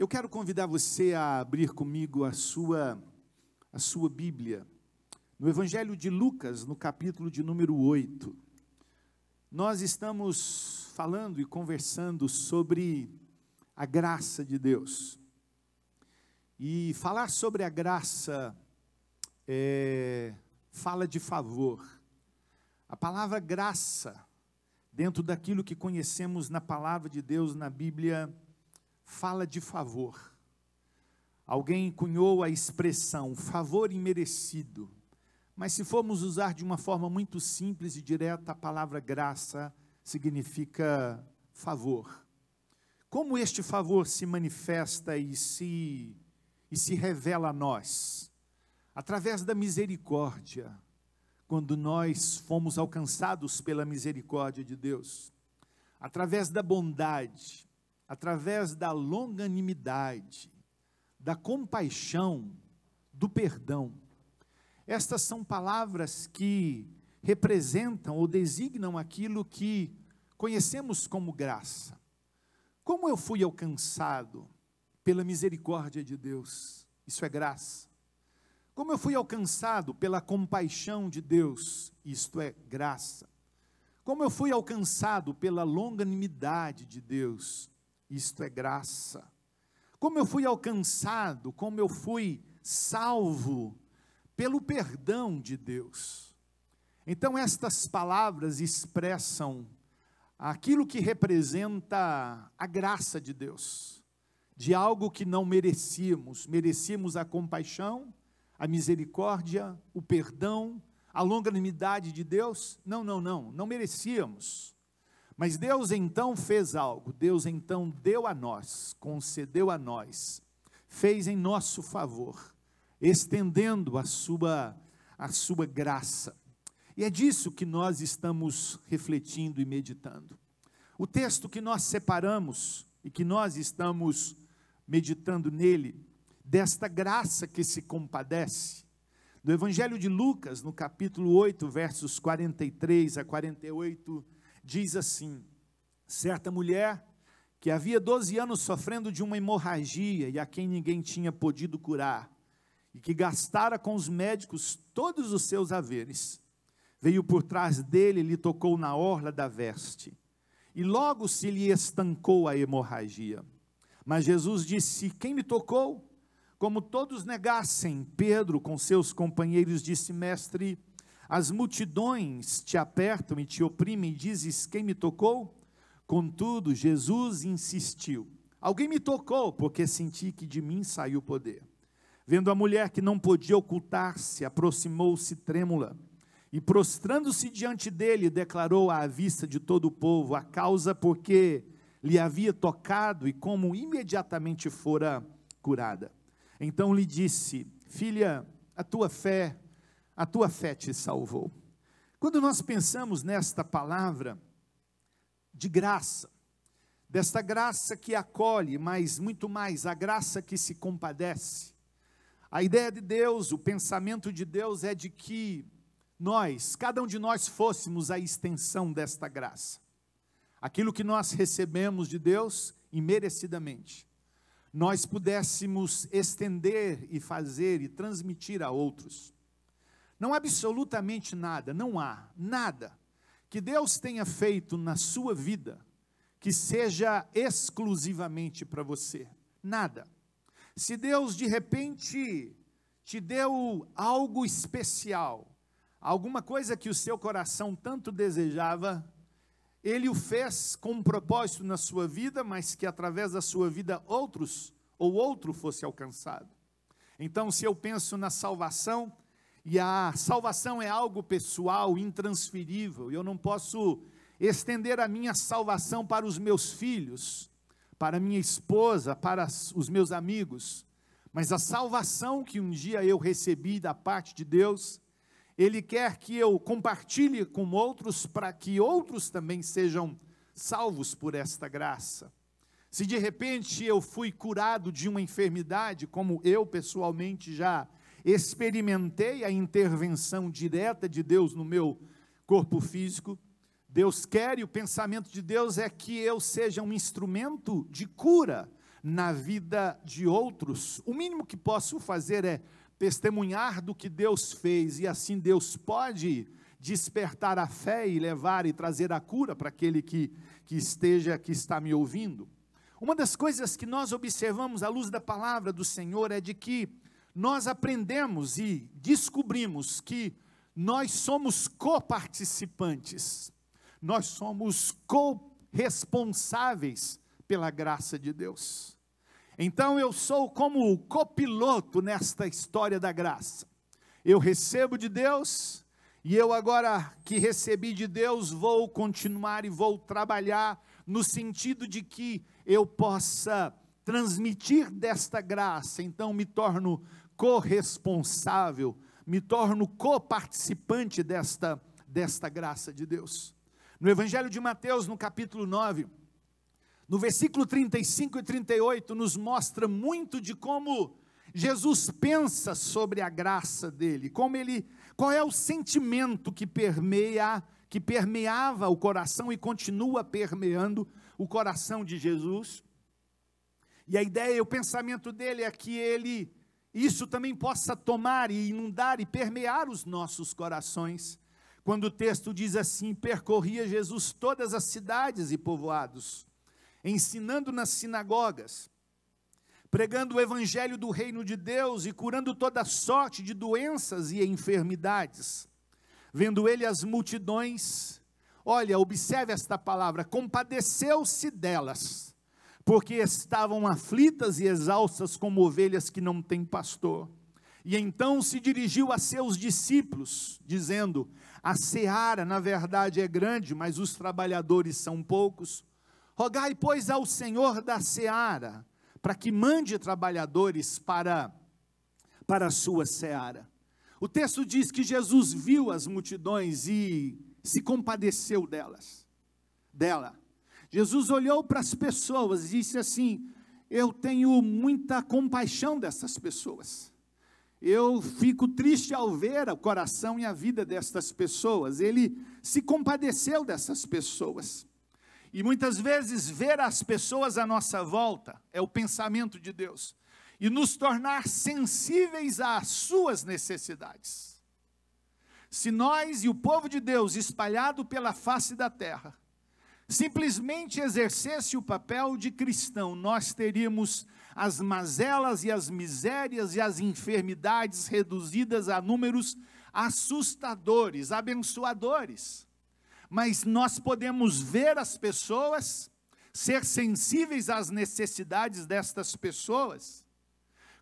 Eu quero convidar você a abrir comigo a sua Bíblia, no Evangelho de Lucas, no capítulo de número 8. Nós estamos falando e conversando sobre a graça de Deus. E falar sobre a graça fala de favor. A palavra graça, dentro daquilo que conhecemos na palavra de Deus, na Bíblia, fala de favor. Alguém cunhou a expressão favor imerecido, mas se formos usar de uma forma muito simples e direta, a palavra graça significa favor. Como este favor se manifesta e se revela a nós? Através da misericórdia, quando nós fomos alcançados pela misericórdia de Deus, através da bondade, através da longanimidade, da compaixão, do perdão. Estas são palavras que representam ou designam aquilo que conhecemos como graça. Como eu fui alcançado pela misericórdia de Deus? Isso é graça. Como eu fui alcançado pela compaixão de Deus? Isto é graça. Como eu fui alcançado pela longanimidade de Deus? Isto é graça. Como eu fui alcançado, como eu fui salvo pelo perdão de Deus. Então estas palavras expressam aquilo que representa a graça de Deus, de algo que não merecíamos. Merecíamos a compaixão, a misericórdia, o perdão, a longanimidade de Deus? Não merecíamos. Mas Deus então fez algo, Deus então deu a nós, concedeu a nós, fez em nosso favor, estendendo a sua graça. E é disso que nós estamos refletindo e meditando. O texto que nós separamos e que nós estamos meditando nele, desta graça que se compadece, do Evangelho de Lucas, no capítulo 8, versos 43 a 48, diz assim: certa mulher que havia 12 anos sofrendo de uma hemorragia e a quem ninguém tinha podido curar, e que gastara com os médicos todos os seus haveres, veio por trás dele e lhe tocou na orla da veste, e logo se lhe estancou a hemorragia. Mas Jesus disse: quem me tocou? Como todos negassem, Pedro com seus companheiros disse: mestre, as multidões te apertam e te oprimem, e dizes: quem me tocou? Contudo, Jesus insistiu: alguém me tocou, porque senti que de mim saiu o poder. Vendo a mulher que não podia ocultar-se, aproximou-se trêmula, e prostrando-se diante dele, declarou à vista de todo o povo a causa porque lhe havia tocado e como imediatamente fora curada. Então lhe disse: filha, a tua fé te salvou. Quando nós pensamos nesta palavra de graça, desta graça que acolhe, mas muito mais, a graça que se compadece, a ideia de Deus, o pensamento de Deus é de que nós, cada um de nós fôssemos a extensão desta graça. Aquilo que nós recebemos de Deus, imerecidamente, nós pudéssemos estender e fazer e transmitir a outros. Não há absolutamente nada, não há nada que Deus tenha feito na sua vida que seja exclusivamente para você. Nada. Se Deus de repente te deu algo especial, alguma coisa que o seu coração tanto desejava, Ele o fez com um propósito na sua vida, mas que através da sua vida outro fosse alcançado. Então, se eu penso na salvação, e a salvação é algo pessoal, intransferível, eu não posso estender a minha salvação para os meus filhos, para minha esposa, para os meus amigos, mas a salvação que um dia eu recebi da parte de Deus, Ele quer que eu compartilhe com outros, para que outros também sejam salvos por esta graça. Se de repente eu fui curado de uma enfermidade, como eu pessoalmente já experimentei a intervenção direta de Deus no meu corpo físico, Deus quer, e o pensamento de Deus é que eu seja um instrumento de cura na vida de outros, o mínimo que posso fazer é testemunhar do que Deus fez, e assim Deus pode despertar a fé e levar e trazer a cura para aquele que está me ouvindo. Uma das coisas que nós observamos à luz da palavra do Senhor é de que nós aprendemos e descobrimos que nós somos coparticipantes, nós somos corresponsáveis pela graça de Deus. Então eu sou como copiloto nesta história da graça. Eu recebo de Deus, e eu agora que recebi de Deus, vou continuar e vou trabalhar no sentido de que eu possa transmitir desta graça. Então me torno corresponsável, me torno coparticipante desta graça de Deus. No Evangelho de Mateus, no capítulo 9, no versículo 35 e 38, nos mostra muito de como Jesus pensa sobre a graça dele, qual é o sentimento que permeava o coração e continua permeando o coração de Jesus. E a ideia, o pensamento dele é que isso também possa tomar e inundar e permear os nossos corações. Quando o texto diz assim: percorria Jesus todas as cidades e povoados, ensinando nas sinagogas, pregando o evangelho do reino de Deus e curando toda sorte de doenças e enfermidades. Vendo ele as multidões, olha, observe esta palavra, compadeceu-se delas, porque estavam aflitas e exaustas como ovelhas que não têm pastor. E então se dirigiu a seus discípulos, dizendo: a seara, na verdade, é grande, mas os trabalhadores são poucos. Rogai, pois, ao Senhor da seara, para que mande trabalhadores para a sua seara. O texto diz que Jesus viu as multidões e se compadeceu dela. Jesus olhou para as pessoas e disse assim: eu tenho muita compaixão dessas pessoas. Eu fico triste ao ver o coração e a vida destas pessoas. Ele se compadeceu dessas pessoas. E muitas vezes ver as pessoas à nossa volta é o pensamento de Deus, e nos tornar sensíveis às suas necessidades. Se nós e o povo de Deus espalhado pela face da terra simplesmente exercesse o papel de cristão, nós teríamos as mazelas e as misérias e as enfermidades reduzidas a números assustadores, abençoadores. Mas nós podemos ver as pessoas, ser sensíveis às necessidades destas pessoas.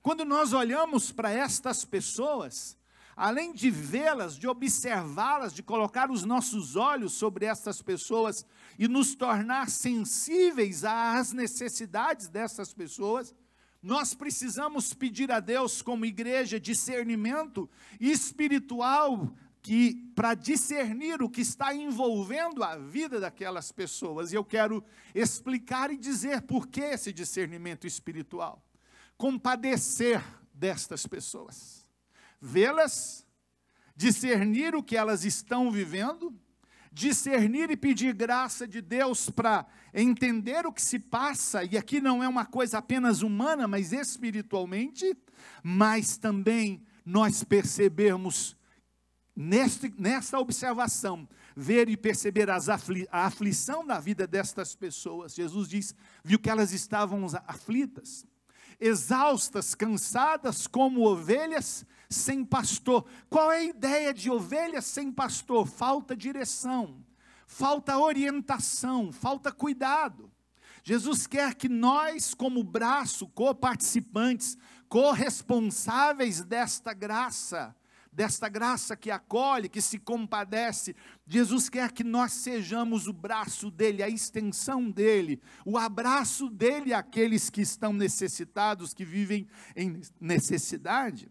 Quando nós olhamos para estas pessoas, além de vê-las, de observá-las, de colocar os nossos olhos sobre estas pessoas e nos tornar sensíveis às necessidades dessas pessoas, nós precisamos pedir a Deus, como igreja, discernimento espiritual, para discernir o que está envolvendo a vida daquelas pessoas. E eu quero explicar e dizer por que esse discernimento espiritual. Compadecer destas pessoas, vê-las, discernir o que elas estão vivendo, discernir e pedir graça de Deus para entender o que se passa, e aqui não é uma coisa apenas humana, mas espiritualmente, mas também nós percebermos nessa observação, ver e perceber a aflição da vida destas pessoas. Jesus diz, viu que elas estavam aflitas, exaustas, cansadas, como ovelhas sem pastor. Qual é a ideia de ovelhas sem pastor? Falta direção, falta orientação, falta cuidado. Jesus quer que nós, como braço, coparticipantes, corresponsáveis desta graça que acolhe, que se compadece, Jesus quer que nós sejamos o braço dele, a extensão dele, o abraço dele àqueles que estão necessitados, que vivem em necessidade.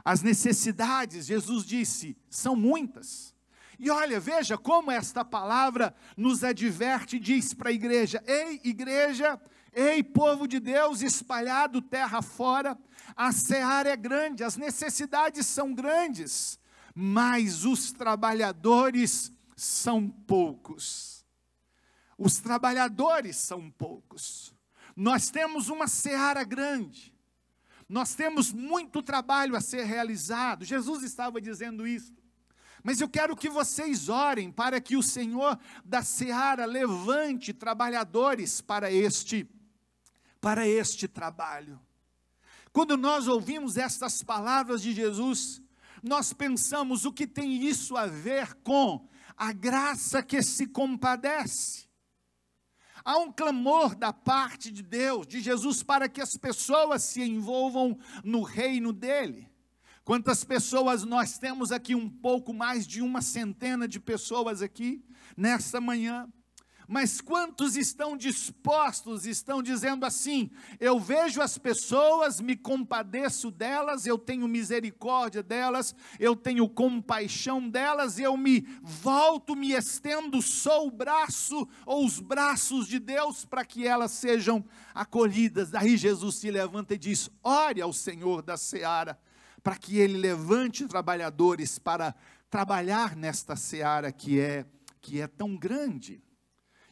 As necessidades, Jesus disse, são muitas. E olha, veja como esta palavra nos adverte e diz para a igreja: ei, igreja, ei, povo de Deus espalhado terra fora, a seara é grande, as necessidades são grandes, mas os trabalhadores são poucos. Os trabalhadores são poucos. Nós temos uma seara grande. Nós temos muito trabalho a ser realizado. Jesus estava dizendo isso. Mas eu quero que vocês orem para que o Senhor da seara levante trabalhadores para este trabalho. Quando nós ouvimos estas palavras de Jesus, nós pensamos o que tem isso a ver com a graça que se compadece. Há um clamor da parte de Deus, de Jesus, para que as pessoas se envolvam no reino dele. Quantas pessoas nós temos aqui? Um pouco mais de 100 de pessoas aqui, nesta manhã. Mas quantos estão dispostos, estão dizendo assim: eu vejo as pessoas, me compadeço delas, eu tenho misericórdia delas, eu tenho compaixão delas, eu me volto, me estendo, sou o braço ou os braços de Deus para que elas sejam acolhidas. Aí Jesus se levanta e diz: ore ao Senhor da seara, para que Ele levante trabalhadores para trabalhar nesta seara que é tão grande.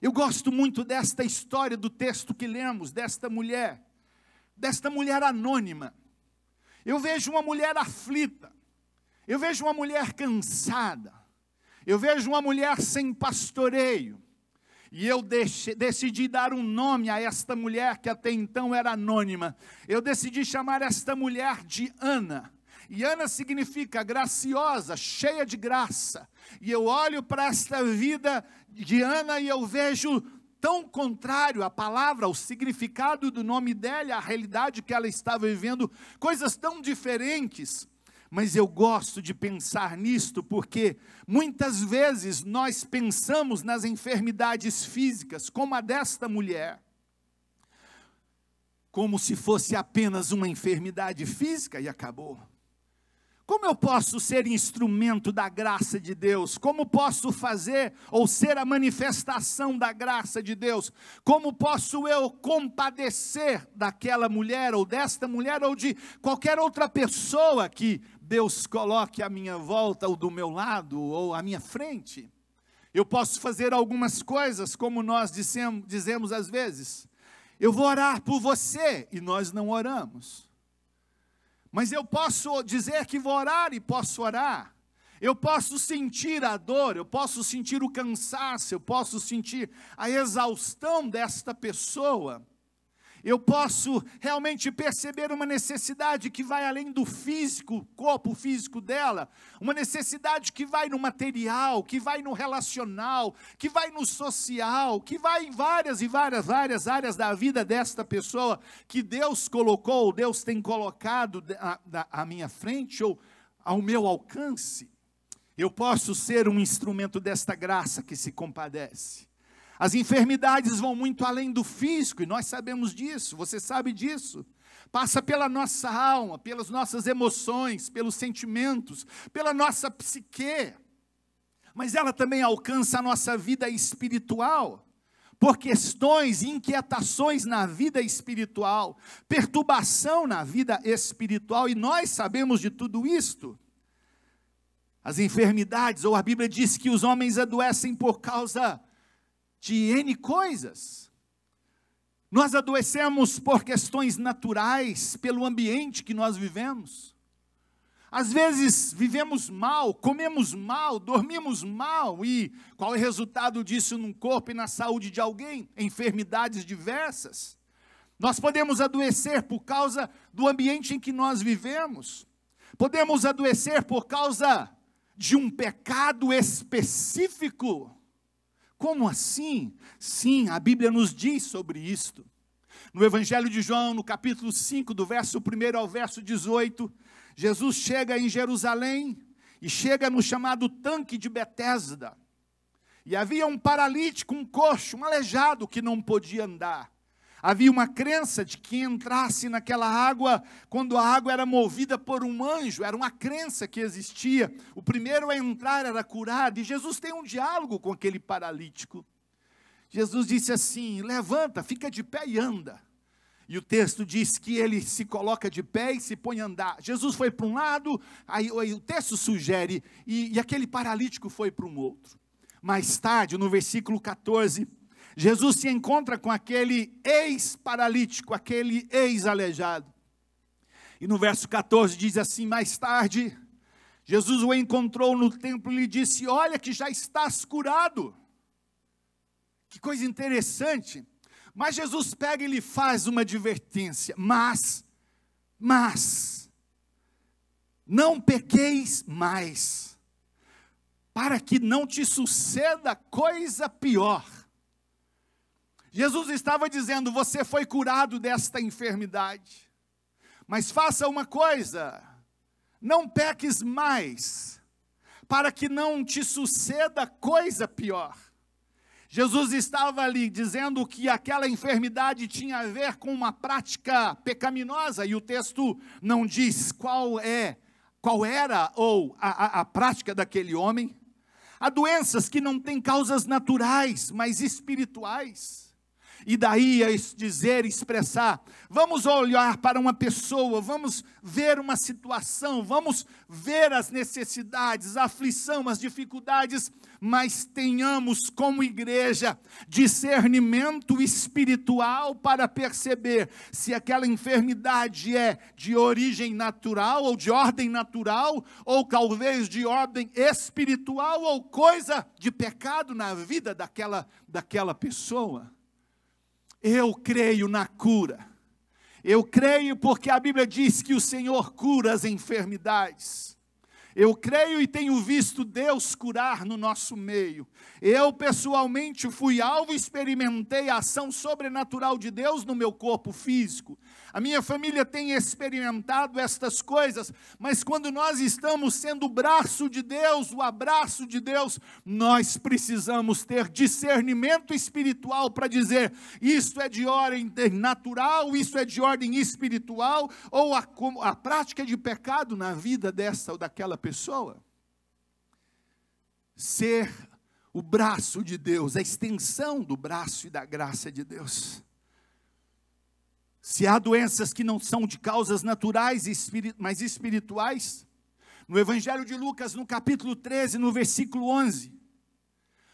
Eu gosto muito desta história do texto que lemos, desta mulher anônima. Eu vejo uma mulher aflita, eu vejo uma mulher cansada, eu vejo uma mulher sem pastoreio, e eu decidi dar um nome a esta mulher que até então era anônima. Eu decidi chamar esta mulher de Ana. E Ana significa graciosa, cheia de graça. E eu olho para esta vida de Ana e eu vejo tão contrário à palavra, ao significado do nome dela, à realidade que ela estava vivendo, coisas tão diferentes. Mas eu gosto de pensar nisto porque muitas vezes nós pensamos nas enfermidades físicas, como a desta mulher, como se fosse apenas uma enfermidade física e acabou. Como eu posso ser instrumento da graça de Deus? Como posso fazer ou ser a manifestação da graça de Deus? Como posso eu compadecer daquela mulher ou desta mulher ou de qualquer outra pessoa que Deus coloque à minha volta ou do meu lado ou à minha frente? Eu posso fazer algumas coisas, como nós dizemos às vezes: eu vou orar por você, e nós não oramos. Mas eu posso dizer que vou orar e posso orar. Eu posso sentir a dor, eu posso sentir o cansaço, eu posso sentir a exaustão desta pessoa. Eu posso realmente perceber uma necessidade que vai além do físico, corpo físico dela, uma necessidade que vai no material, que vai no relacional, que vai no social, que vai em várias áreas da vida desta pessoa que Deus colocou, Deus tem colocado à minha frente ou ao meu alcance. Eu posso ser um instrumento desta graça que se compadece. As enfermidades vão muito além do físico, e nós sabemos disso, você sabe disso. Passa pela nossa alma, pelas nossas emoções, pelos sentimentos, pela nossa psique. Mas ela também alcança a nossa vida espiritual, por questões, inquietações na vida espiritual, perturbação na vida espiritual, e nós sabemos de tudo isto. As enfermidades, ou a Bíblia diz que os homens adoecem por causa de N coisas. Nós adoecemos por questões naturais, pelo ambiente que nós vivemos. Às vezes vivemos mal, comemos mal, dormimos mal, e qual é o resultado disso no corpo e na saúde de alguém? Enfermidades diversas. Nós podemos adoecer por causa do ambiente em que nós vivemos. Podemos adoecer por causa de um pecado específico. Como assim? Sim, a Bíblia nos diz sobre isto. No Evangelho de João, no capítulo 5, do verso 1 ao verso 18, Jesus chega em Jerusalém e chega no chamado tanque de Betesda. E havia um paralítico, um coxo, um aleijado que não podia andar. Havia uma crença de que entrasse naquela água, quando a água era movida por um anjo, era uma crença que existia. O primeiro a entrar era curado, e Jesus tem um diálogo com aquele paralítico. Jesus disse assim: levanta, fica de pé e anda. E o texto diz que ele se coloca de pé e se põe a andar. Jesus foi para um lado, aí o texto sugere, e aquele paralítico foi para um outro. Mais tarde, no versículo 14, Jesus se encontra com aquele ex-paralítico, aquele ex-aleijado. E no verso 14 diz assim: mais tarde, Jesus o encontrou no templo e lhe disse: olha que já estás curado. Que coisa interessante. Mas Jesus pega e lhe faz uma advertência: mas, não pequeis mais, para que não te suceda coisa pior. Jesus estava dizendo: você foi curado desta enfermidade, mas faça uma coisa, não peques mais, para que não te suceda coisa pior. Jesus estava ali dizendo que aquela enfermidade tinha a ver com uma prática pecaminosa, e o texto não diz qual era ou a prática daquele homem. Há doenças que não têm causas naturais, mas espirituais. E daí a dizer, expressar, vamos olhar para uma pessoa, vamos ver uma situação, vamos ver as necessidades, a aflição, as dificuldades, mas tenhamos como igreja discernimento espiritual para perceber se aquela enfermidade é de origem natural, ou de ordem natural, ou talvez de ordem espiritual, ou coisa de pecado na vida daquela pessoa. Eu creio na cura. Eu creio porque a Bíblia diz que o Senhor cura as enfermidades. Eu creio e tenho visto Deus curar no nosso meio. Eu pessoalmente fui alvo e experimentei a ação sobrenatural de Deus no meu corpo físico. A minha família tem experimentado estas coisas, mas quando nós estamos sendo o braço de Deus, o abraço de Deus, nós precisamos ter discernimento espiritual para dizer: isto é de ordem natural, isso é de ordem espiritual, ou a prática de pecado na vida dessa ou daquela pessoa. Ser o braço de Deus, a extensão do braço e da graça de Deus. Se há doenças que não são de causas naturais, mas espirituais, no Evangelho de Lucas, no capítulo 13, no versículo 11,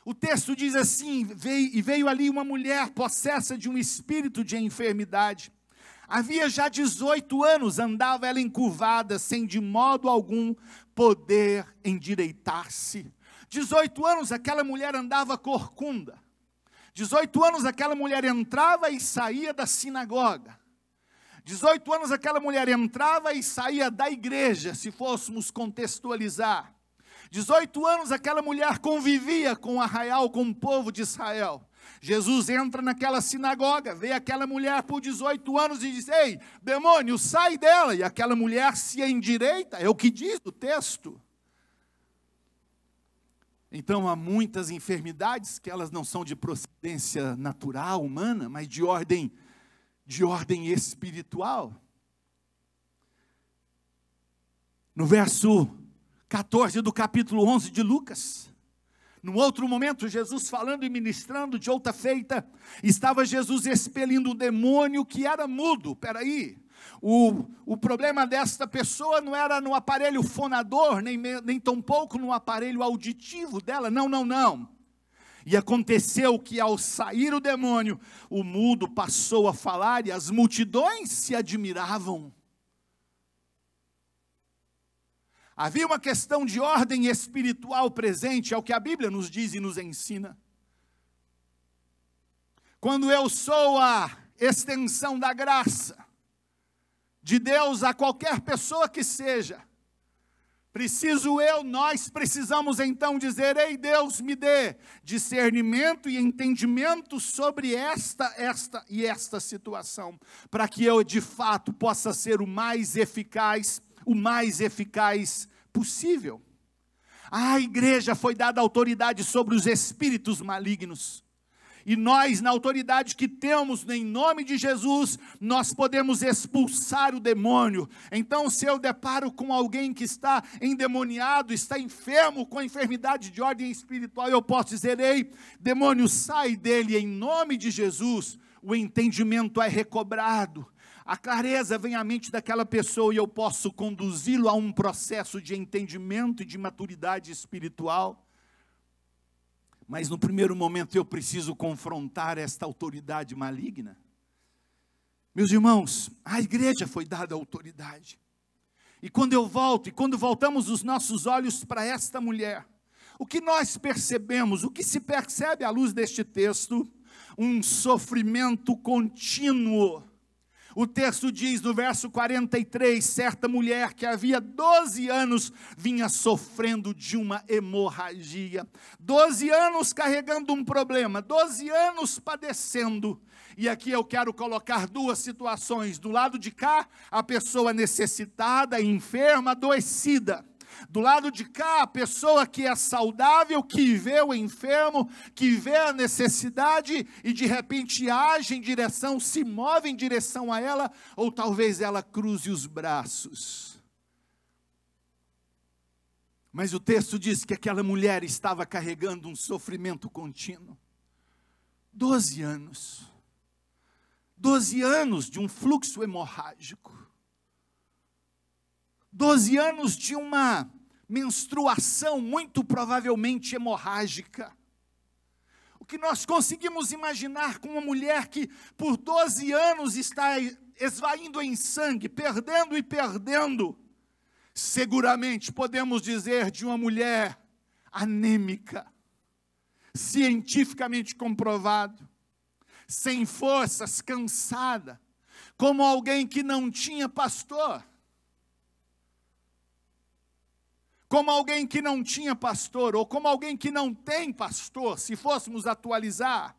o texto diz assim: veio ali uma mulher possessa de um espírito de enfermidade. Havia já 18 anos, andava ela encurvada, sem de modo algum poder endireitar-se. 18 anos aquela mulher andava corcunda. 18 anos aquela mulher entrava e saía da sinagoga. 18 anos aquela mulher entrava e saía da igreja, se fôssemos contextualizar. 18 anos aquela mulher convivia com o arraial, com o povo de Israel. Jesus entra naquela sinagoga, vê aquela mulher por 18 anos e diz: ei, demônio, sai dela. E aquela mulher se endireita, é o que diz o texto. Então há muitas enfermidades que elas não são de procedência natural, humana, mas de ordem espiritual. No verso 14 do capítulo 11 de Lucas, num outro momento, Jesus falando e ministrando de outra feita, estava Jesus expelindo um demônio que era mudo. Peraí, o problema desta pessoa não era no aparelho fonador, nem tampouco no aparelho auditivo dela, não. E aconteceu que ao sair o demônio, o mudo passou a falar e as multidões se admiravam. Havia uma questão de ordem espiritual presente, é o que a Bíblia nos diz e nos ensina. Quando eu sou a extensão da graça de Deus a qualquer pessoa que seja, nós precisamos então dizer: ei Deus, me dê discernimento e entendimento sobre esta situação, para que eu de fato possa ser o mais eficaz possível. A igreja foi dada autoridade sobre os espíritos malignos. E nós, na autoridade que temos, em nome de Jesus, nós podemos expulsar o demônio. Então, se eu deparo com alguém que está endemoniado, está enfermo, com enfermidade de ordem espiritual, eu posso dizer: ei, demônio, sai dele em nome de Jesus. O entendimento é recobrado. A clareza vem à mente daquela pessoa e eu posso conduzi-lo a um processo de entendimento e de maturidade espiritual. Mas no primeiro momento eu preciso confrontar esta autoridade maligna. Meus irmãos, a igreja foi dada autoridade. E quando eu volto, e quando voltamos os nossos olhos para esta mulher, o que nós percebemos, o que se percebe à luz deste texto? Um sofrimento contínuo. O texto diz no verso 43, certa mulher que havia 12 anos vinha sofrendo de uma hemorragia. 12 anos carregando um problema, 12 anos padecendo. E aqui eu quero colocar duas situações. Do lado de cá, a pessoa necessitada, enferma, adoecida. Do lado de cá, a pessoa que é saudável, que vê o enfermo, que vê a necessidade e de repente age em direção, se move em direção a ela, ou talvez ela cruze os braços. Mas o texto diz que aquela mulher estava carregando um sofrimento contínuo. 12 anos. 12 anos de um fluxo hemorrágico. 12 anos de uma menstruação muito provavelmente hemorrágica. O que nós conseguimos imaginar com uma mulher que por 12 anos está esvaindo em sangue, perdendo e perdendo, seguramente podemos dizer de uma mulher anêmica, cientificamente comprovado, sem forças, cansada, como alguém que não tinha pastor. Como alguém que não tinha pastor, ou como alguém que não tem pastor, se fôssemos atualizar.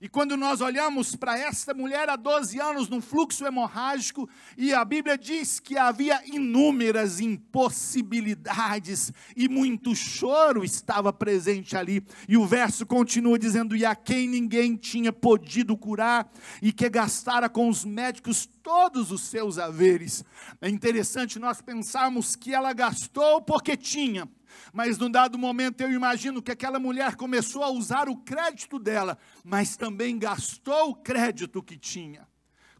E quando nós olhamos para esta mulher há 12 anos num fluxo hemorrágico, e a Bíblia diz que havia inúmeras impossibilidades, e muito choro estava presente ali. E o verso continua dizendo, e a quem ninguém tinha podido curar, e que gastara com os médicos todos os seus haveres. É interessante nós pensarmos que ela gastou porque tinha. Mas num dado momento eu imagino que aquela mulher começou a usar o crédito dela, mas também gastou o crédito que tinha,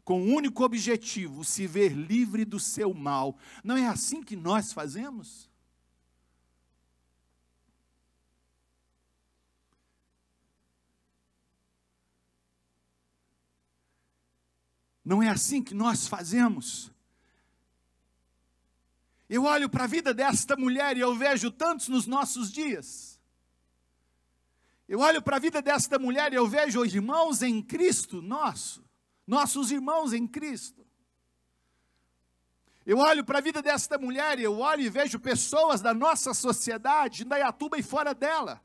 com o único objetivo, se ver livre do seu mal. Não é assim que nós fazemos? Não é assim que nós fazemos? Eu olho para a vida desta mulher e eu vejo tantos nos nossos dias. Eu olho para a vida desta mulher e eu vejo os irmãos em Cristo, nossos irmãos em Cristo. Eu olho para a vida desta mulher e eu olho e vejo pessoas da nossa sociedade, em Indaiatuba e fora dela.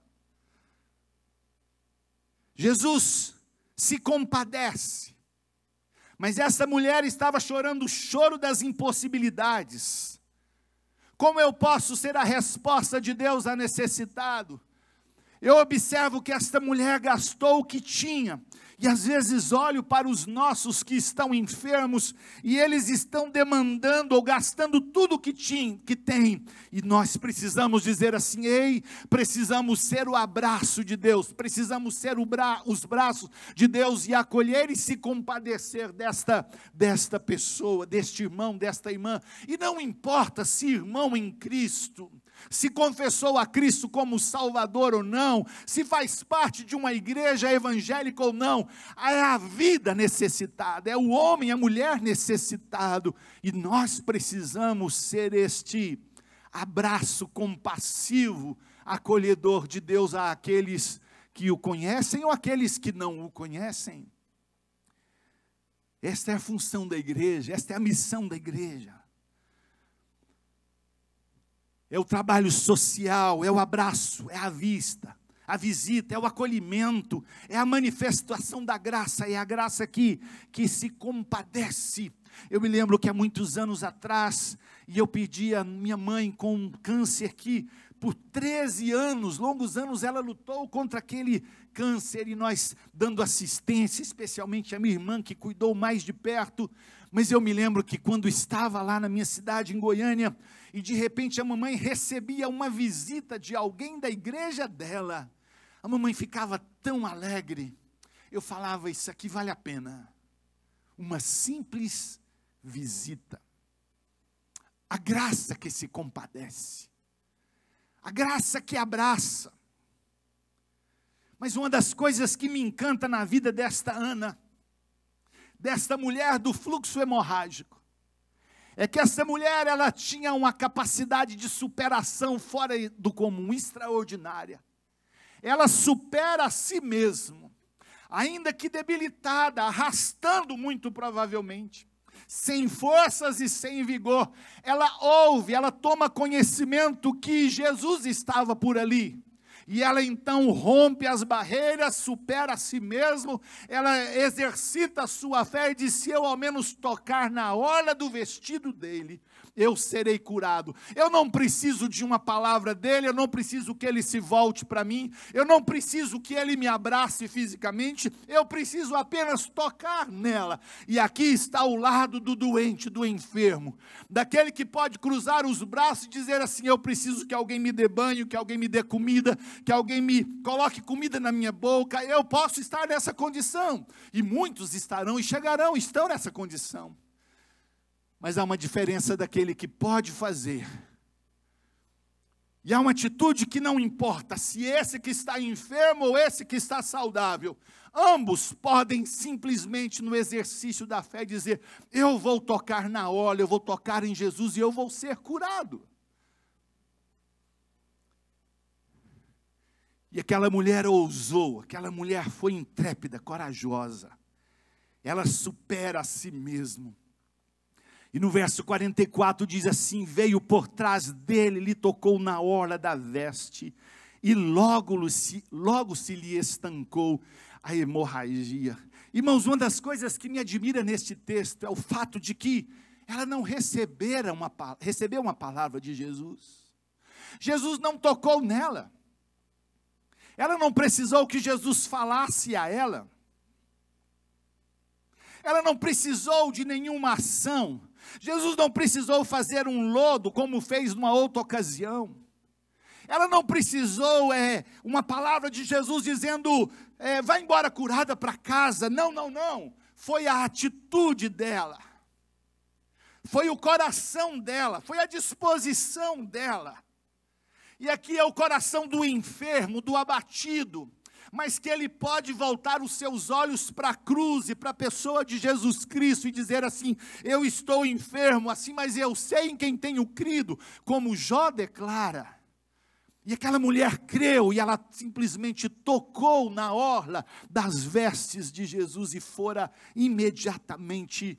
Jesus se compadece, mas essa mulher estava chorando o choro das impossibilidades. Como eu posso ser a resposta de Deus a necessitado? Eu observo que esta mulher gastou o que tinha, e às vezes olho para os nossos que estão enfermos, e eles estão demandando ou gastando tudo o que tem, e nós precisamos dizer assim, ei, precisamos ser o abraço de Deus, precisamos ser os braços de Deus, e acolher e se compadecer desta pessoa, deste irmão, desta irmã, e não importa se irmão em Cristo, se confessou a Cristo como Salvador ou não, se faz parte de uma igreja evangélica ou não, é a vida necessitada, é o homem, a mulher necessitado, e nós precisamos ser este abraço compassivo, acolhedor de Deus a aqueles que o conhecem ou aqueles que não o conhecem. Esta é a função da igreja, esta é a missão da igreja. É o trabalho social, é o abraço, é a vista, a visita, é o acolhimento, é a manifestação da graça, é a graça que se compadece. Eu me lembro que há muitos anos atrás, e eu pedi a minha mãe com câncer que por 13 anos, longos anos, ela lutou contra aquele câncer, e nós dando assistência, especialmente a minha irmã que cuidou mais de perto. Mas eu me lembro que quando estava lá na minha cidade, em Goiânia, e de repente a mamãe recebia uma visita de alguém da igreja dela, a mamãe ficava tão alegre, eu falava, isso aqui vale a pena, uma simples visita, a graça que se compadece, a graça que abraça. Mas uma das coisas que me encanta na vida desta Ana, desta mulher do fluxo hemorrágico, é que essa mulher, ela tinha uma capacidade de superação fora do comum, extraordinária. Ela supera a si mesma, ainda que debilitada, arrastando muito provavelmente, sem forças e sem vigor. Ela ouve, ela toma conhecimento que Jesus estava por ali. E ela então rompe as barreiras, supera a si mesmo, ela exercita a sua fé e diz: se eu ao menos tocar na orla do vestido dele, eu serei curado. Eu não preciso de uma palavra dele, eu não preciso que ele se volte para mim, eu não preciso que ele me abrace fisicamente, eu preciso apenas tocar nela. E aqui está o lado do doente, do enfermo, daquele que pode cruzar os braços e dizer assim: eu preciso que alguém me dê banho, que alguém me dê comida, que alguém me coloque comida na minha boca. Eu posso estar nessa condição, e muitos estarão e chegarão, estão nessa condição. Mas há uma diferença daquele que pode fazer. E há uma atitude que não importa se esse que está enfermo ou esse que está saudável. Ambos podem simplesmente, no exercício da fé, dizer: eu vou tocar na orla, eu vou tocar em Jesus e eu vou ser curado. E aquela mulher ousou, aquela mulher foi intrépida, corajosa. Ela supera a si mesma. E no verso 44 diz assim: veio por trás dele, lhe tocou na orla da veste, e logo se lhe estancou a hemorragia. Irmãos, uma das coisas que me admira neste texto é o fato de que ela não recebeu uma palavra de Jesus. Jesus não tocou nela. Ela não precisou que Jesus falasse a ela. Ela não precisou de nenhuma ação. Jesus não precisou fazer um lodo, como fez numa outra ocasião. Ela não precisou uma palavra de Jesus dizendo: vai embora curada para casa. Não, não, não. Foi a atitude dela. Foi o coração dela. Foi a disposição dela. E aqui é o coração do enfermo, do abatido, mas que ele pode voltar os seus olhos para a cruz e para a pessoa de Jesus Cristo e dizer assim: eu estou enfermo assim, mas eu sei em quem tenho crido, como Jó declara. E aquela mulher creu e ela simplesmente tocou na orla das vestes de Jesus e fora imediatamente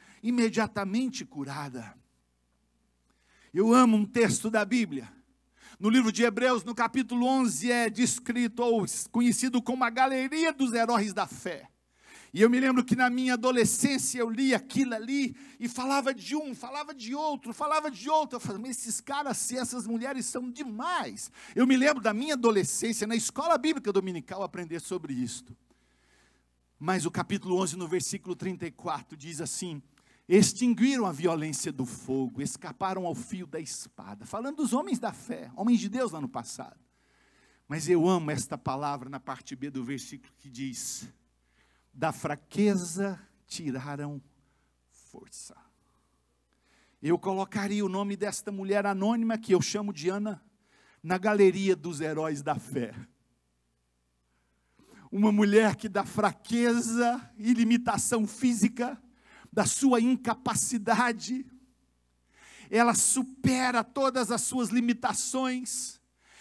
curada. Eu amo um texto da Bíblia. No livro de Hebreus, no capítulo 11, é descrito ou conhecido como a galeria dos heróis da fé. E eu me lembro que na minha adolescência eu li aquilo ali e falava de um, falava de outro. Eu falei: mas esses caras, essas mulheres são demais. Eu me lembro da minha adolescência, na escola bíblica dominical, aprender sobre isto. Mas o capítulo 11, no versículo 34, diz assim: extinguiram a violência do fogo, escaparam ao fio da espada. Falando dos homens da fé, homens de Deus lá no passado. Mas eu amo esta palavra na parte B do versículo que diz: da fraqueza tiraram força. Eu colocaria o nome desta mulher anônima, que eu chamo de Ana, na galeria dos heróis da fé. Uma mulher que da fraqueza e limitação física, da sua incapacidade, ela supera todas as suas limitações,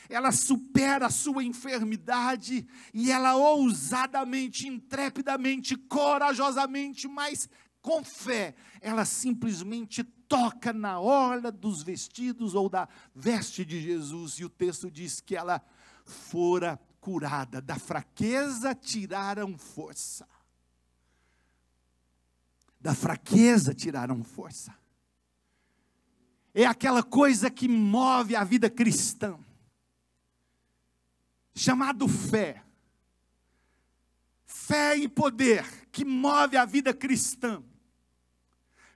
ela supera a sua enfermidade, e ela ousadamente, intrepidamente, corajosamente, mas com fé, ela simplesmente toca na orla dos vestidos ou da veste de Jesus, e o texto diz que ela fora curada. Da fraqueza tiraram força. Da fraqueza tiraram força. É aquela coisa que move a vida cristã, chamado fé. Fé e poder que move a vida cristã.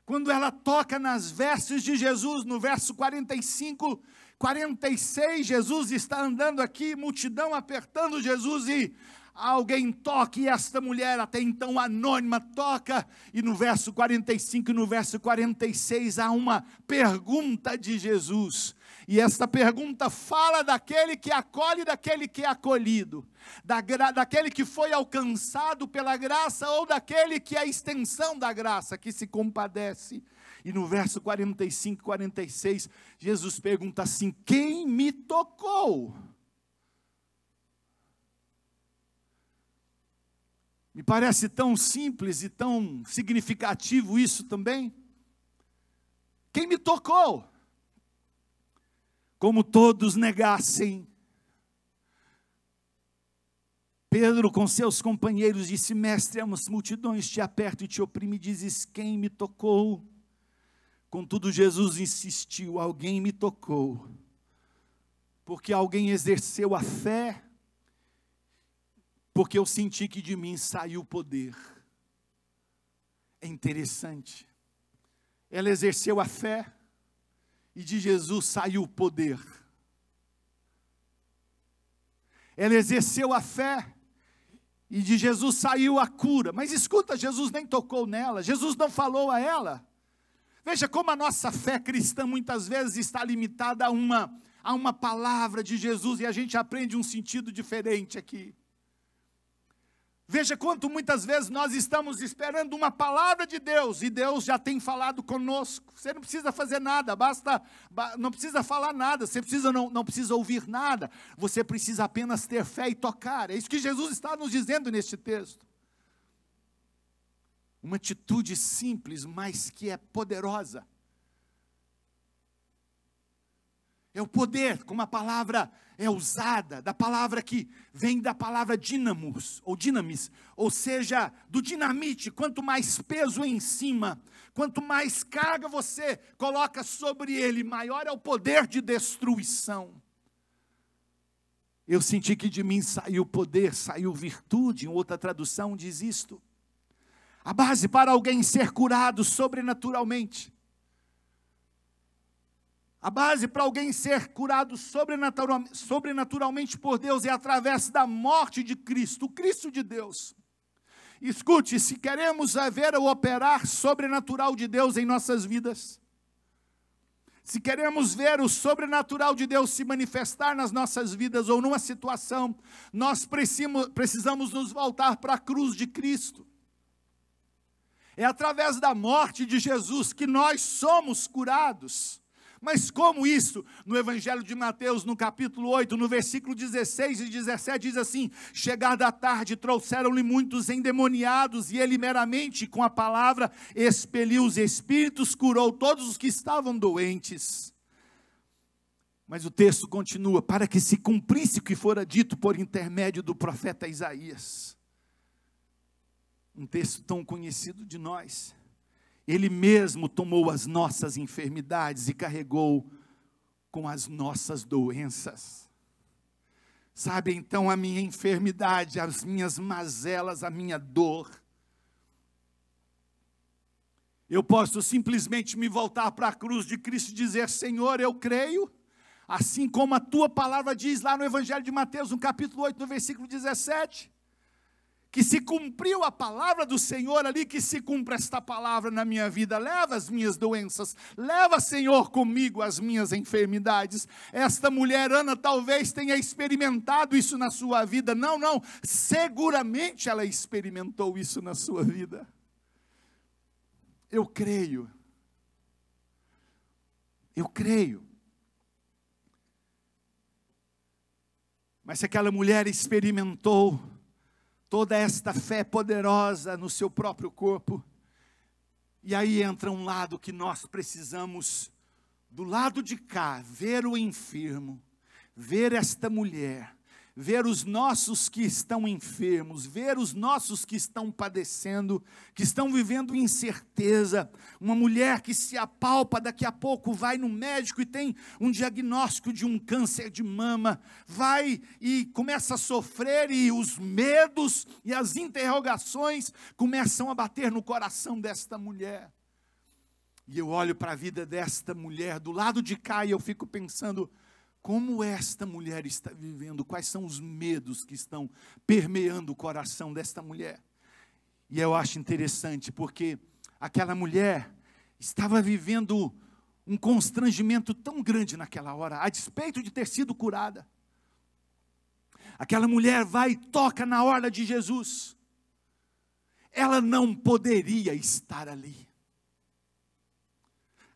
Quando ela toca nas vestes de Jesus, no verso 45, 46, Jesus está andando aqui, multidão apertando Jesus e alguém toca, e esta mulher, até então anônima, toca, e no verso 45 e no verso 46 há uma pergunta de Jesus. E esta pergunta fala daquele que acolhe, daquele que é acolhido, daquele que foi alcançado pela graça ou daquele que é a extensão da graça, que se compadece. E no verso 45 e 46, Jesus pergunta assim: quem me tocou? Me parece tão simples e tão significativo isso também. Quem me tocou? Como todos negassem, Pedro com seus companheiros disse: mestre, as multidões te apertam e te oprimem, e dizes: quem me tocou? Contudo, Jesus insistiu: alguém me tocou, porque alguém exerceu a fé, porque eu senti que de mim saiu o poder. É interessante, ela exerceu a fé, e de Jesus saiu o poder. Ela exerceu a fé, e de Jesus saiu a cura. Mas escuta, Jesus nem tocou nela, Jesus não falou a ela. Veja como a nossa fé cristã muitas vezes está limitada a uma palavra de Jesus, e a gente aprende um sentido diferente aqui. Veja quanto muitas vezes nós estamos esperando uma palavra de Deus, e Deus já tem falado conosco. Você não precisa fazer nada, não precisa falar nada, você não precisa ouvir nada, você precisa apenas ter fé e tocar. É isso que Jesus está nos dizendo neste texto. Uma atitude simples, mas que é poderosa. É o poder, como a palavra é usada, da palavra que vem da palavra dínamos, ou dinamis, ou seja, do dinamite. Quanto mais peso em cima, quanto mais carga você coloca sobre ele, maior é o poder de destruição. Eu senti que de mim saiu poder, saiu virtude. Em outra tradução diz isto: a base para alguém ser curado sobrenaturalmente, a base para alguém ser curado sobrenaturalmente por Deus é através da morte de Cristo, o Cristo de Deus. Escute, se queremos ver o operar sobrenatural de Deus em nossas vidas, se queremos ver o sobrenatural de Deus se manifestar nas nossas vidas ou numa situação, nós precisamos nos voltar para a cruz de Cristo. É através da morte de Jesus que nós somos curados. Mas como isso? No Evangelho de Mateus, no capítulo 8, no versículo 16 e 17, diz assim: chegada a tarde, trouxeram-lhe muitos endemoniados, e ele meramente, com a palavra, expeliu os espíritos, curou todos os que estavam doentes. Mas o texto continua: para que se cumprisse o que fora dito por intermédio do profeta Isaías. Um texto tão conhecido de nós. Ele mesmo tomou as nossas enfermidades e carregou com as nossas doenças. Sabe, então, a minha enfermidade, as minhas mazelas, a minha dor. Eu posso simplesmente me voltar para a cruz de Cristo e dizer: Senhor, eu creio, assim como a tua palavra diz lá no Evangelho de Mateus, no capítulo 8, no versículo 17, que se cumpriu a palavra do Senhor ali, que se cumpra esta palavra na minha vida. Leva as minhas doenças, leva, Senhor, comigo as minhas enfermidades. Esta mulher, Ana, talvez tenha experimentado isso na sua vida. Não, seguramente ela experimentou isso na sua vida. Eu creio. Mas se aquela mulher experimentou toda esta fé poderosa no seu próprio corpo, e aí entra um lado que nós precisamos, do lado de cá, ver o enfermo, ver esta mulher, ver os nossos que estão enfermos, ver os nossos que estão padecendo, que estão vivendo incerteza. Uma mulher que se apalpa, daqui a pouco vai no médico e tem um diagnóstico de um câncer de mama, vai e começa a sofrer, e os medos e as interrogações começam a bater no coração desta mulher. E eu olho para a vida desta mulher do lado de cá e eu fico pensando: como esta mulher está vivendo? Quais são os medos que estão permeando o coração desta mulher? E eu acho interessante, porque aquela mulher estava vivendo um constrangimento tão grande naquela hora, a despeito de ter sido curada. Aquela mulher vai e toca na orla de Jesus. Ela não poderia estar ali.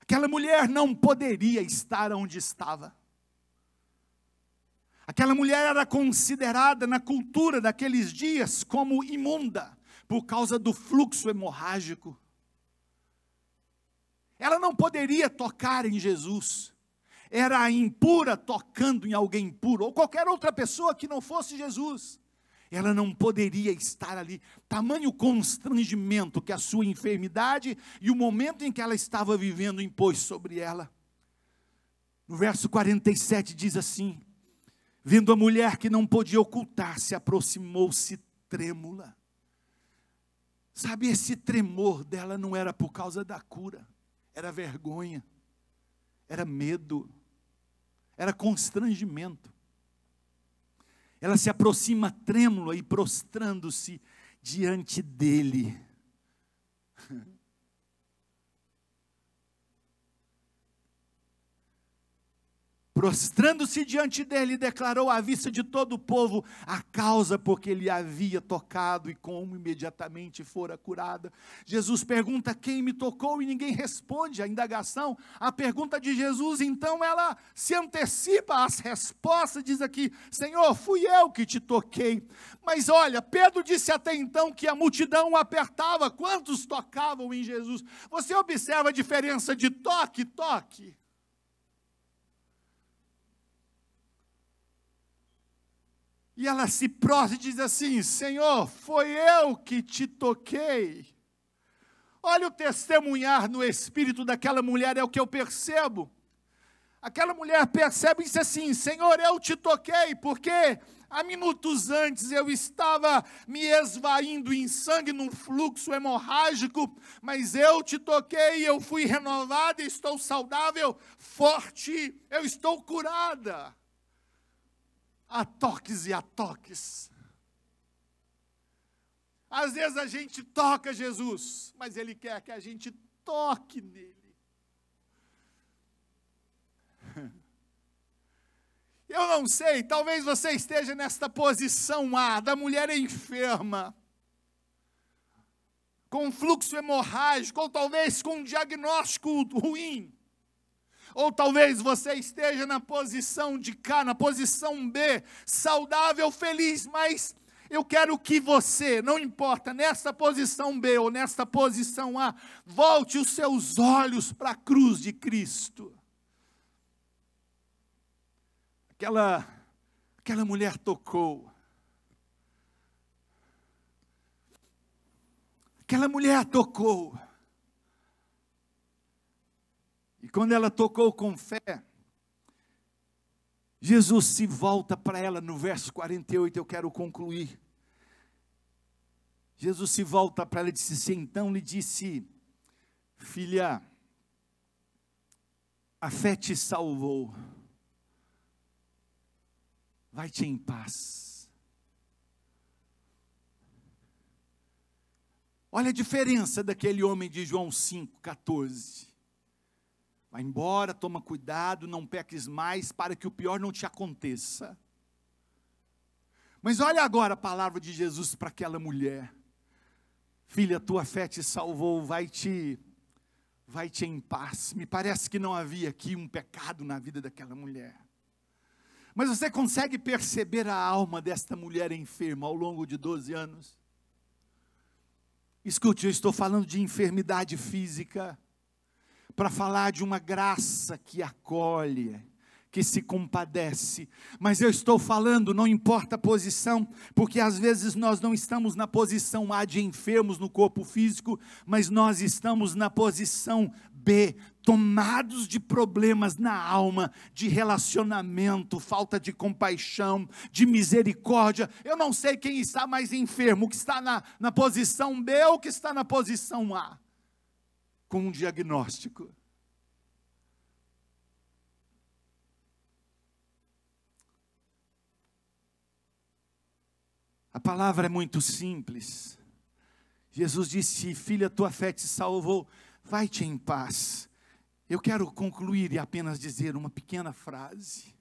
Aquela mulher não poderia estar onde estava. Aquela mulher era considerada na cultura daqueles dias como imunda, por causa do fluxo hemorrágico. Ela não poderia tocar em Jesus. Era a impura tocando em alguém impuro, ou qualquer outra pessoa que não fosse Jesus. Ela não poderia estar ali. Tamanho constrangimento que a sua enfermidade e o momento em que ela estava vivendo impôs sobre ela. No verso 47 diz assim: vendo a mulher que não podia ocultar-se, aproximou-se trêmula. Sabe, esse tremor dela não era por causa da cura, era vergonha, era medo, era constrangimento. Ela se aproxima trêmula e prostrando-se diante dele. Prostrando-se diante dele, declarou à vista de todo o povo a causa por que ele havia tocado e como imediatamente fora curada. Jesus pergunta: quem me tocou? E ninguém responde à indagação. A pergunta de Jesus, então, ela se antecipa às respostas, diz aqui: Senhor, fui eu que te toquei. Mas olha, Pedro disse até então que a multidão o apertava. Quantos tocavam em Jesus? Você observa a diferença de toque e toque? E ela se prostra e diz assim: Senhor, foi eu que te toquei. Olha o testemunhar no espírito daquela mulher, é o que eu percebo. Aquela mulher percebe e diz assim: Senhor, eu te toquei, porque há minutos antes eu estava me esvaindo em sangue num fluxo hemorrágico, mas eu te toquei, eu fui renovada, estou saudável, forte, eu estou curada. Há toques e há toques. Às vezes a gente toca Jesus, mas Ele quer que a gente toque nele. Eu não sei, talvez você esteja nesta posição A, da mulher enferma, com fluxo hemorrágico, ou talvez com um diagnóstico ruim. Ou talvez você esteja na posição de cá, na posição B, saudável, feliz, mas eu quero que você, não importa, nessa posição B ou nessa posição A, volte os seus olhos para a cruz de Cristo. Aquela mulher tocou. Aquela mulher tocou. E quando ela tocou com fé, Jesus se volta para ela no verso 48, eu quero concluir. Jesus se volta para ela e disse assim, então lhe disse: filha, a fé te salvou, vai-te em paz. Olha a diferença daquele homem de João 5,14. Vai embora, toma cuidado, não peques mais, para que o pior não te aconteça. Mas olha agora a palavra de Jesus para aquela mulher: filha, tua fé te salvou, vai-te em paz. Me parece que não havia aqui um pecado na vida daquela mulher. Mas você consegue perceber a alma desta mulher enferma ao longo de 12 anos? Escute, eu estou falando de enfermidade física, para falar de uma graça que acolhe, que se compadece. Mas eu estou falando, não importa a posição, porque às vezes nós não estamos na posição A de enfermos no corpo físico, mas nós estamos na posição B, tomados de problemas na alma, de relacionamento, falta de compaixão, de misericórdia. Eu não sei quem está mais enfermo, que está na posição B ou que está na posição A, com um diagnóstico. A palavra é muito simples. Jesus disse: filha, tua fé te salvou, vai-te em paz. Eu quero concluir e apenas dizer uma pequena frase,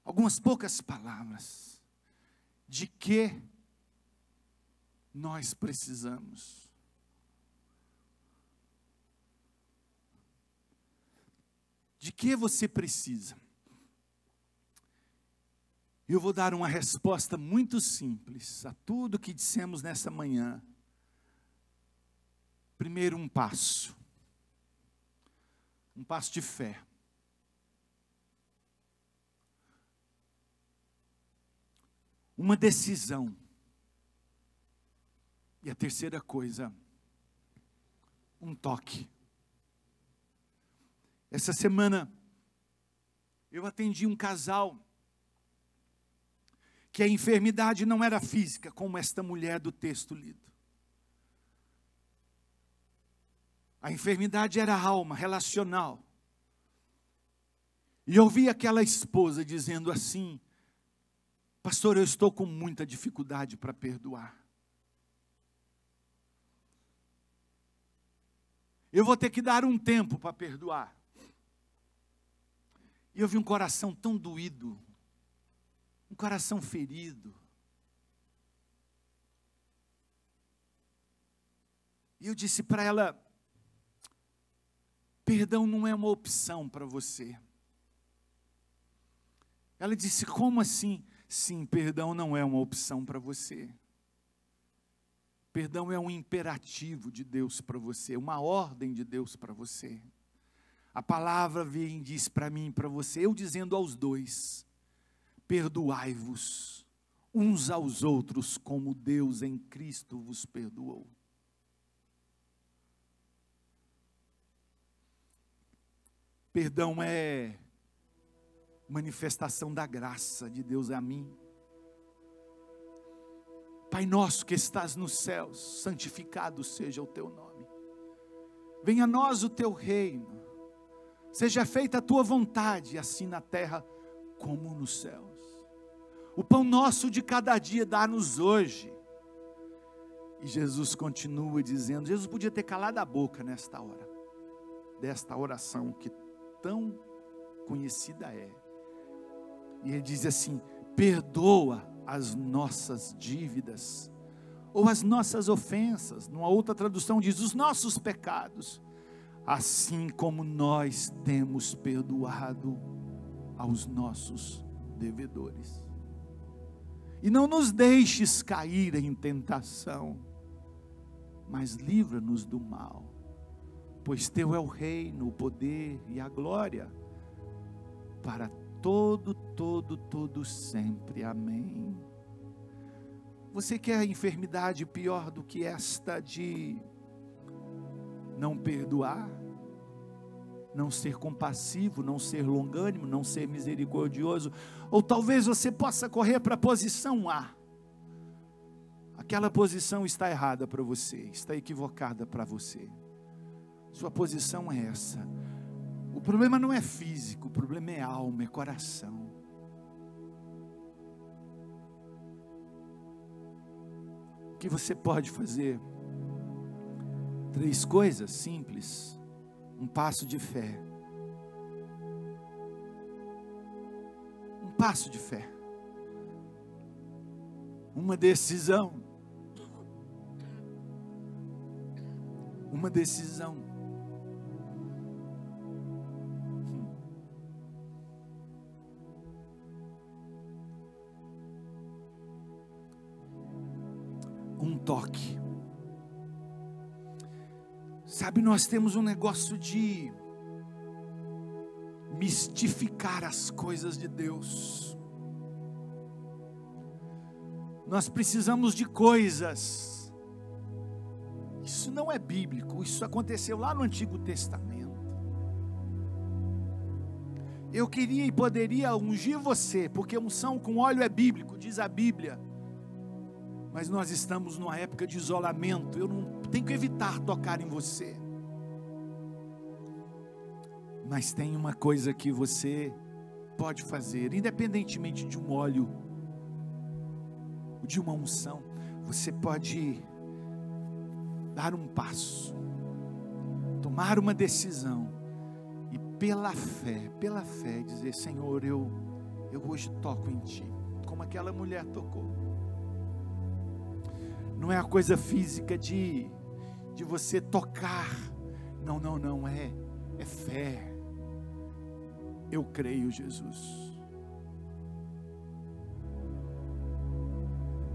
algumas poucas palavras, de que nós precisamos. De que você precisa? Eu vou dar uma resposta muito simples a tudo que dissemos nessa manhã. Primeiro, um passo de fé. Uma decisão. E a terceira coisa, um toque. Essa semana, eu atendi um casal que a enfermidade não era física, como esta mulher do texto lido. A enfermidade era alma, relacional. E eu vi aquela esposa dizendo assim: pastor, eu estou com muita dificuldade para perdoar. Eu vou ter que dar um tempo para perdoar. E eu vi um coração tão doído, um coração ferido. E eu disse para ela: perdão não é uma opção para você. Ela disse: como assim? Sim, perdão não é uma opção para você. Perdão é um imperativo de Deus para você, uma ordem de Deus para você. A palavra vem e diz para mim e para você, eu dizendo aos dois: perdoai-vos uns aos outros, como Deus em Cristo vos perdoou. Perdão é manifestação da graça de Deus a mim. Pai nosso que estás nos céus, santificado seja o teu nome. Venha a nós o teu reino. Seja feita a tua vontade, assim na terra como nos céus. O pão nosso de cada dia dá-nos hoje. E Jesus continua dizendo, Jesus podia ter calado a boca nesta hora, desta oração que tão conhecida é. E ele diz assim: perdoa as nossas dívidas, ou as nossas ofensas. Numa outra tradução diz, os nossos pecados, assim como nós temos perdoado aos nossos devedores. E não nos deixes cair em tentação, mas livra-nos do mal, pois teu é o reino, o poder e a glória, para todo sempre. Amém. Você quer a enfermidade pior do que esta de não perdoar, não ser compassivo, não ser longânimo, não ser misericordioso? Ou talvez você possa correr para a posição A. Aquela posição está errada para você, está equivocada para você. Sua posição é essa. O problema não é físico, o problema é alma, é coração. O que você pode fazer? 3 coisas simples. Um passo de fé. Um passo de fé. Uma decisão. Uma decisão. Um toque. Sabe, nós temos um negócio de mistificar as coisas de Deus. Nós precisamos de coisas. Isso não é bíblico, isso aconteceu lá no Antigo Testamento. Eu queria e poderia ungir você, porque unção com óleo é bíblico, diz a Bíblia. Mas nós estamos numa época de isolamento, eu não tenho que evitar tocar em você. Mas tem uma coisa que você pode fazer, independentemente de um óleo, de uma unção, você pode dar um passo, tomar uma decisão pela fé, dizer: Senhor, eu hoje toco em Ti, como aquela mulher tocou. Não é a coisa física de você tocar, não, é fé. Eu creio, Jesus,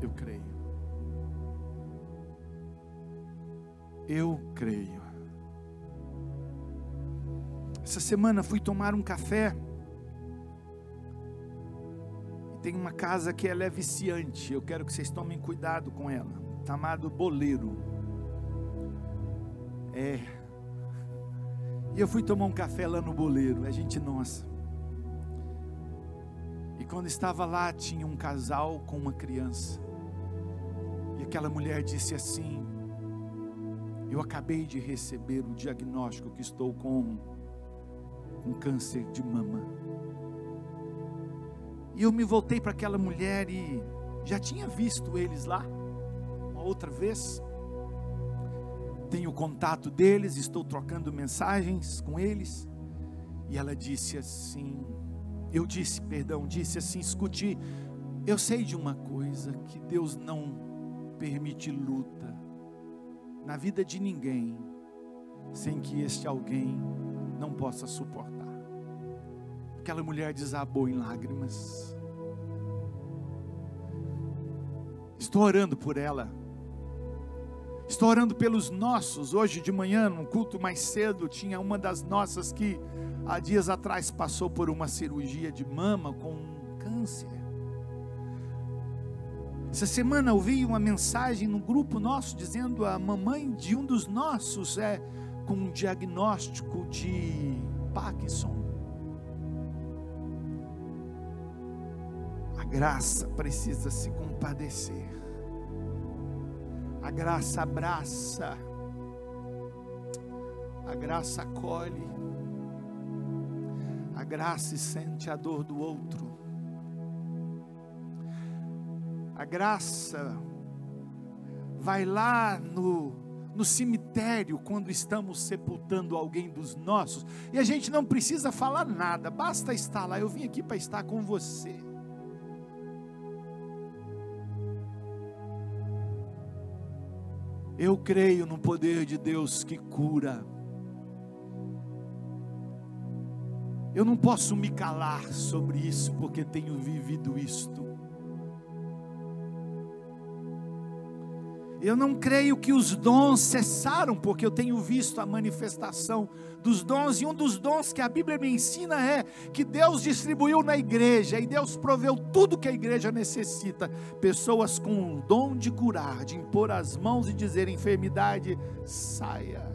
eu creio, Essa semana fui tomar um café, e tem uma casa que ela é viciante, eu quero que vocês tomem cuidado com ela, chamado Boleiro. E eu fui tomar um café lá no Boleiro, nossa. E quando estava lá, tinha um casal com uma criança. E aquela mulher disse assim: eu acabei de receber o diagnóstico que estou com câncer de mama. E eu me voltei para aquela mulher e já tinha visto eles lá uma outra vez. Tenho contato deles, estou trocando mensagens com eles. E ela disse assim, disse assim: escute, eu sei de uma coisa, que Deus não permite luta na vida de ninguém sem que este alguém não possa suportar. Aquela mulher desabou em lágrimas. Estou orando por ela. Estou orando pelos nossos. Hoje de manhã, num culto mais cedo, tinha uma das nossas que há dias atrás passou por uma cirurgia de mama com câncer. Essa semana eu vi uma mensagem no grupo nosso dizendo: a mamãe de um dos nossos com um diagnóstico de Parkinson. A graça precisa se compadecer. A graça abraça, a graça acolhe, a graça sente a dor do outro. A graça vai lá no cemitério quando estamos sepultando alguém dos nossos, e a gente não precisa falar nada, basta estar lá. Eu vim aqui para estar com você. Eu creio no poder de Deus que cura. Eu não posso me calar sobre isso, porque tenho vivido isto. Eu não creio que os dons cessaram, porque eu tenho visto a manifestação dos dons, e um dos dons que a Bíblia me ensina é que Deus distribuiu na igreja, e Deus proveu tudo que a igreja necessita. Pessoas com o dom de curar, de impor as mãos e dizer: enfermidade, saia,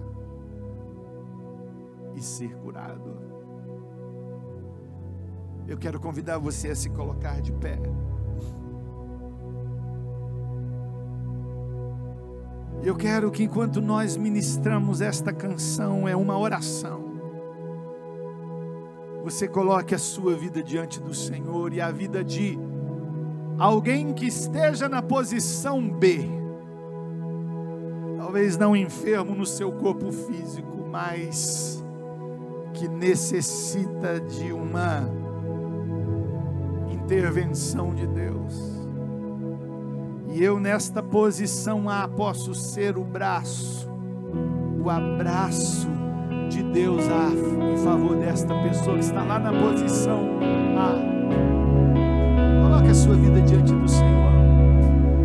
e ser curado. Eu quero convidar você a se colocar de pé. Eu quero que enquanto nós ministramos esta canção, é uma oração, você coloque a sua vida diante do Senhor, e a vida de alguém que esteja na posição B, talvez não enfermo no seu corpo físico, mas que necessita de uma intervenção de Deus. E eu nesta posição A posso ser o abraço de Deus em favor desta pessoa que está lá na posição A. Coloque a sua vida diante do Senhor.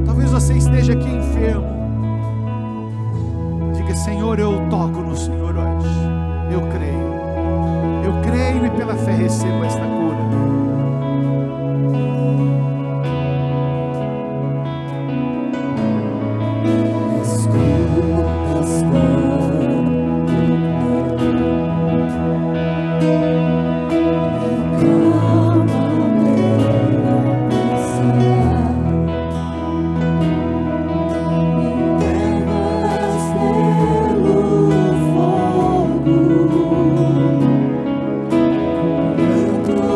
Talvez você esteja aqui enfermo. Diga: Senhor, eu toco no Senhor hoje. Eu creio e pela fé recebo esta cura. Fogo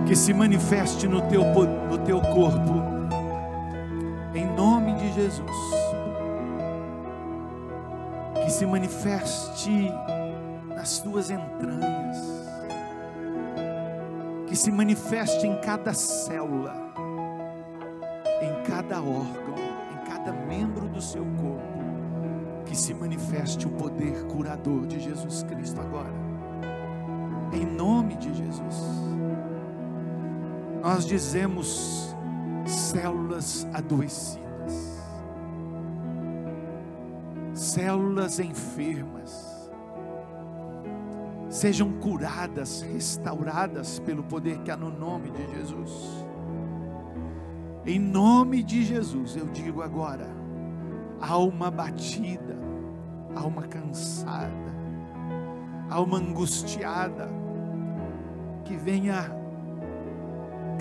Que se manifeste no teu corpo, em nome de Jesus. Que se manifeste nas tuas entranhas, que se manifeste em cada célula, em cada órgão, em cada membro do seu corpo, que se manifeste o poder curador de Jesus Cristo agora, em nome de Jesus. Nós dizemos células adoecidas, células enfermas, sejam curadas, restauradas pelo poder que há no nome de Jesus. Em nome de Jesus, eu digo agora, alma abatida, alma cansada, alma angustiada, que venha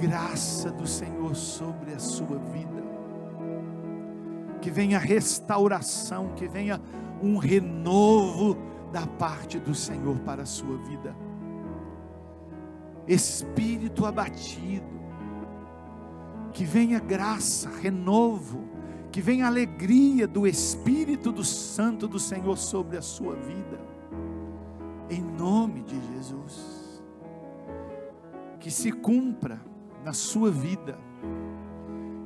graça do Senhor sobre a sua vida, que venha restauração, que venha um renovo da parte do Senhor para a sua vida. Espírito abatido, que venha graça, renovo, que venha alegria do Espírito do Santo do Senhor sobre a sua vida, em nome de Jesus. Que se cumpra na sua vida,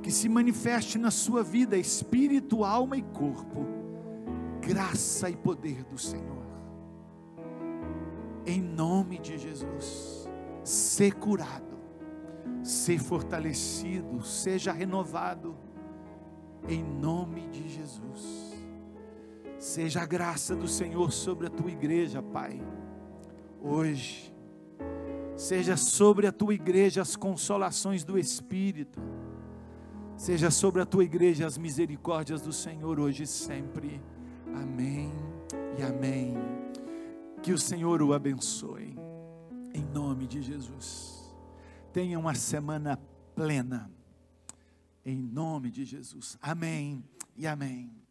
que se manifeste na sua vida, espírito, alma e corpo, graça e poder do Senhor, em nome de Jesus. Ser curado, ser fortalecido, seja renovado, em nome de Jesus. Seja a graça do Senhor sobre a tua igreja, Pai, hoje. Seja sobre a tua igreja as consolações do Espírito. Seja sobre a tua igreja as misericórdias do Senhor hoje e sempre. Amém e amém. Que o Senhor o abençoe, em nome de Jesus. Tenha uma semana plena, em nome de Jesus. Amém e amém.